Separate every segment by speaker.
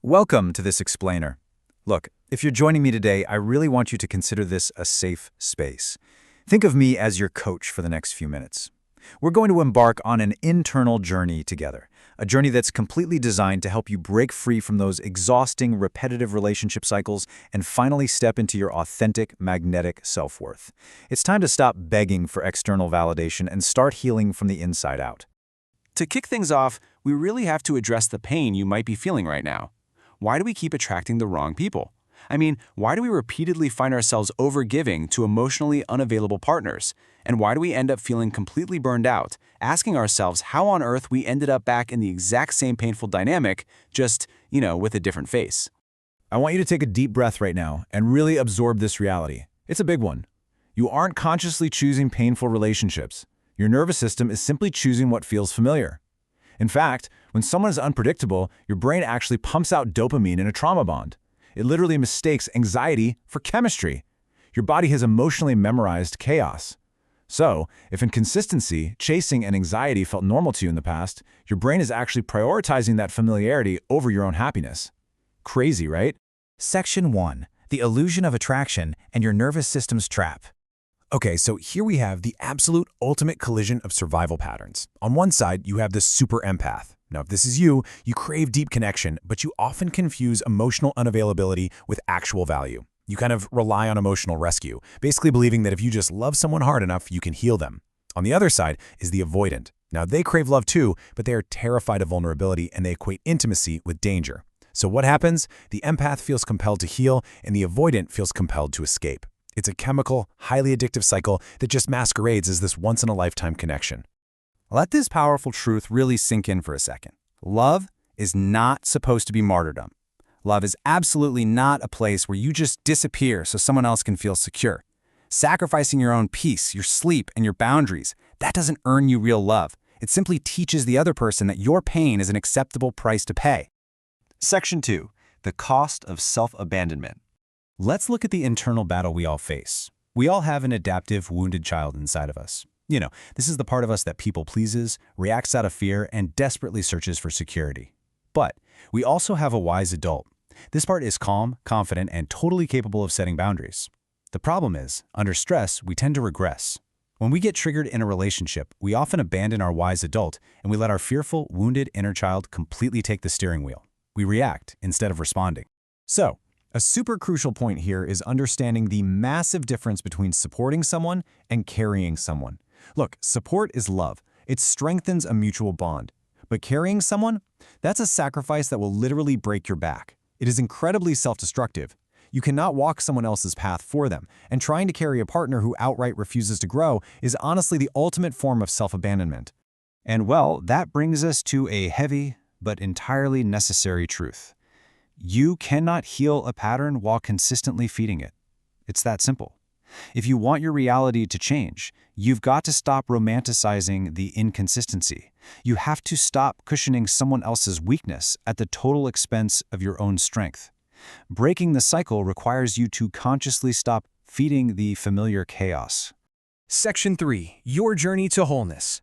Speaker 1: Welcome to this explainer. Look, if you're joining me today, I really want you to consider this a safe space. Think of me as your coach for the next few minutes. We're going to embark on an internal journey together, a journey that's completely designed to help you break free from those exhausting, repetitive relationship cycles and finally step into your authentic, magnetic self-worth. It's time to stop begging for external validation and start healing from the inside out.
Speaker 2: To kick things off, we really have to address the pain you might be feeling right now. Why do we keep attracting the wrong people? Why do we repeatedly find ourselves overgiving to emotionally unavailable partners? And why do we end up feeling completely burned out, asking ourselves how on earth we ended up back in the exact same painful dynamic, just, with a different face?
Speaker 1: I want you to take a deep breath right now and really absorb this reality. It's a big one. You aren't consciously choosing painful relationships. Your nervous system is simply choosing what feels familiar. In fact, when someone is unpredictable, your brain actually pumps out dopamine in a trauma bond. It literally mistakes anxiety for chemistry. Your body has emotionally memorized chaos. So, if inconsistency, chasing, and anxiety felt normal to you in the past, your brain is actually prioritizing that familiarity over your own happiness. Crazy, right?
Speaker 3: Section 1. The illusion of attraction and your nervous system's trap. Okay, so here we have the absolute ultimate collision of survival patterns. On one side, you have the super empath. Now, if this is you, you crave deep connection, but you often confuse emotional unavailability with actual value. You kind of rely on emotional rescue, basically believing that if you just love someone hard enough, you can heal them. On the other side is the avoidant. Now, they crave love too, but they are terrified of vulnerability and they equate intimacy with danger. So what happens? The empath feels compelled to heal and the avoidant feels compelled to escape. It's a chemical, highly addictive cycle that just masquerades as this once-in-a-lifetime connection.
Speaker 2: Let this powerful truth really sink in for a second. Love is not supposed to be martyrdom. Love is absolutely not a place where you just disappear so someone else can feel secure. Sacrificing your own peace, your sleep, and your boundaries, that doesn't earn you real love. It simply teaches the other person that your pain is an acceptable price to pay. Section 2. The cost of self-abandonment.
Speaker 3: Let's look at the internal battle we all face. We all have an adaptive, wounded child inside of us. This is the part of us that people pleases, reacts out of fear, and desperately searches for security. But we also have a wise adult. This part is calm, confident, and totally capable of setting boundaries. The problem is, under stress, we tend to regress. When we get triggered in a relationship, we often abandon our wise adult and we let our fearful, wounded inner child completely take the steering wheel. We react instead of responding. So, a super crucial point here is understanding the massive difference between supporting someone and carrying someone. Look, support is love. It strengthens a mutual bond. But carrying someone? That's a sacrifice that will literally break your back. It is incredibly self-destructive. You cannot walk someone else's path for them, and trying to carry a partner who outright refuses to grow is honestly the ultimate form of self-abandonment.
Speaker 1: And well, that brings us to a heavy but entirely necessary truth. You cannot heal a pattern while consistently feeding it. It's that simple. If you want your reality to change, you've got to stop romanticizing the inconsistency. You have to stop cushioning someone else's weakness at the total expense of your own strength. Breaking the cycle requires you to consciously stop feeding the familiar chaos.
Speaker 3: Section 3. Your journey to wholeness.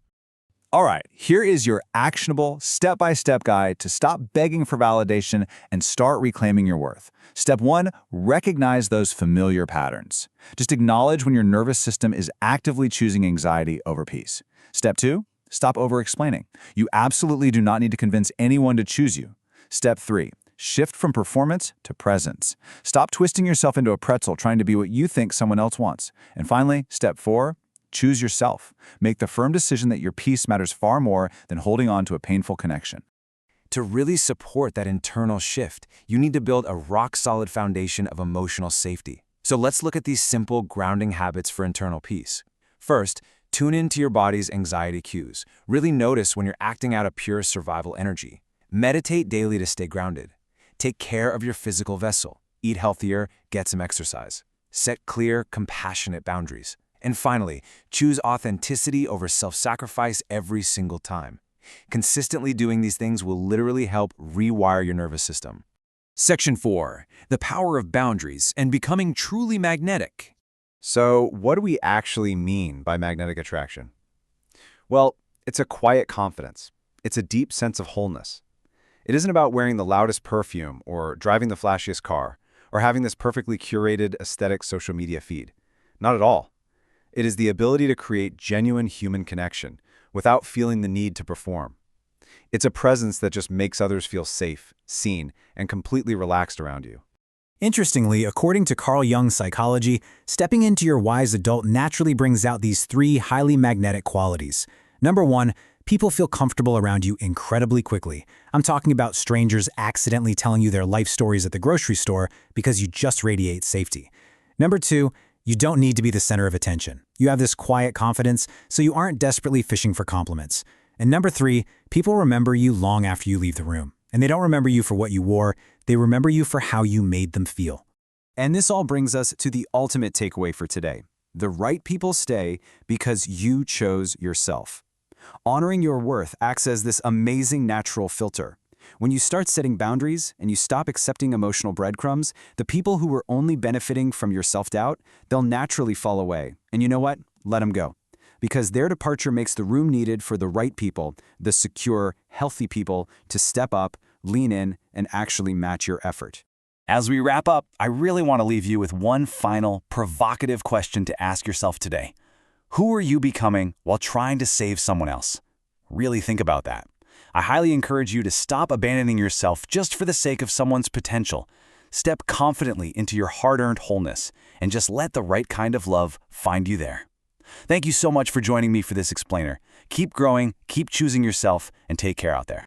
Speaker 1: All right, here is your actionable, step-by-step guide to stop begging for validation and start reclaiming your worth. Step 1, recognize those familiar patterns. Just acknowledge when your nervous system is actively choosing anxiety over peace. Step 2, stop over-explaining. You absolutely do not need to convince anyone to choose you. Step 3, shift from performance to presence. Stop twisting yourself into a pretzel trying to be what you think someone else wants. And finally, step 4, choose yourself. Make the firm decision that your peace matters far more than holding on to a painful connection.
Speaker 2: To really support that internal shift, you need to build a rock-solid foundation of emotional safety. So let's look at these simple grounding habits for internal peace. First, tune into your body's anxiety cues. Really notice when you're acting out of pure survival energy. Meditate daily to stay grounded. Take care of your physical vessel. Eat healthier, get some exercise. Set clear, compassionate boundaries. And finally, choose authenticity over self-sacrifice every single time. Consistently doing these things will literally help rewire your nervous system.
Speaker 3: Section 4. The power of boundaries and becoming truly magnetic.
Speaker 1: So, what do we actually mean by magnetic attraction? Well, it's a quiet confidence. It's a deep sense of wholeness.
Speaker 2: It isn't about wearing the loudest perfume or driving the flashiest car or having this perfectly curated aesthetic social media feed. Not at all. It is the ability to create genuine human connection without feeling the need to perform. It's a presence that just makes others feel safe, seen, and completely relaxed around you.
Speaker 3: Interestingly, according to Carl Jung's psychology, stepping into your wise adult naturally brings out these 3 highly magnetic qualities. Number 1, people feel comfortable around you incredibly quickly. I'm talking about strangers accidentally telling you their life stories at the grocery store because you just radiate safety. Number 2, you don't need to be the center of attention. You have this quiet confidence, so you aren't desperately fishing for compliments. And number 3, people remember you long after you leave the room. And they don't remember you for what you wore, they remember you for how you made them feel.
Speaker 1: And this all brings us to the ultimate takeaway for today. The right people stay because you chose yourself. Honoring your worth acts as this amazing natural filter. When you start setting boundaries and you stop accepting emotional breadcrumbs, the people who were only benefiting from your self-doubt, they'll naturally fall away. And you know what? Let them go. Because their departure makes the room needed for the right people, the secure, healthy people, to step up, lean in, and actually match your effort. As we wrap up, I really want to leave you with one final, provocative question to ask yourself today. Who are you becoming while trying to save someone else? Really think about that. I highly encourage you to stop abandoning yourself just for the sake of someone's potential. Step confidently into your hard-earned wholeness and just let the right kind of love find you there. Thank you so much for joining me for this explainer. Keep growing, keep choosing yourself, and take care out there.